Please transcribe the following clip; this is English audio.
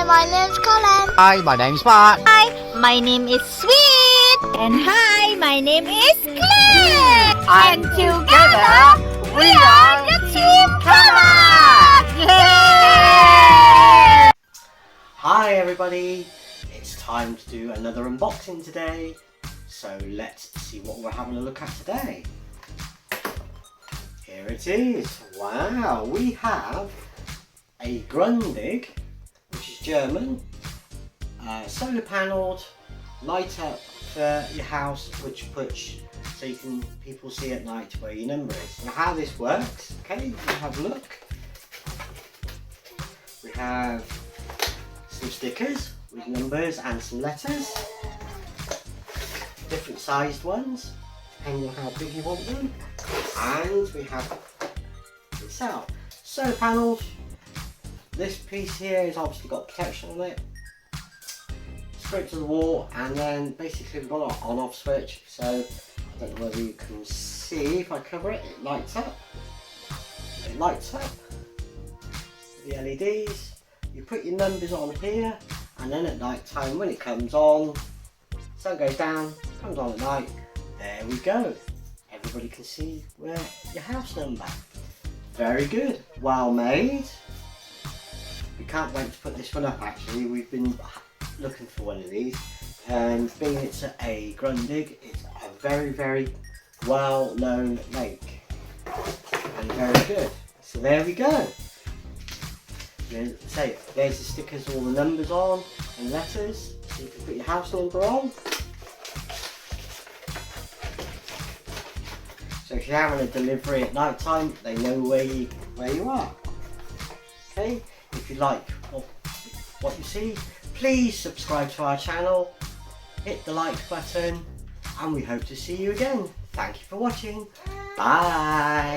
my name's Colin. Hi, my name's Mark. Hi, my name is Sweet. And hi, my name is Claire. And together, we are the Team Color. Yay! Hi everybody, it's time to do another unboxing today. So let's see what we're having a look at today. Here it is. Wow, we have a Grundig, which is German, solar panelled, light up for your house, which puts so people see at night where your number is. Now how this works, okay, we have a look. We have some stickers with numbers and some letters, different sized ones depending on how big you want them, and we have itself solar panels. This piece here has obviously got protection on it, straight to the wall, and then basically we've got an on off switch. So I don't know whether you can see, if I cover it, it lights up the LEDs. You put your numbers on here, and then at night time when it comes on, sun goes down, comes on at night, there we go. Everybody can see where your house number. Very good, well made. We can't wait to put this one up actually. We've been looking for one of these, and being it's a Grundig, it's a very, very well known make and very good. So there we go. There's the stickers, all the numbers on and letters, so you can put your house number on. So if you're having a delivery at night time, they know where you are. Okay, if you like what you see, please subscribe to our channel, hit the like button, and we hope to see you again. Thank you for watching. Bye.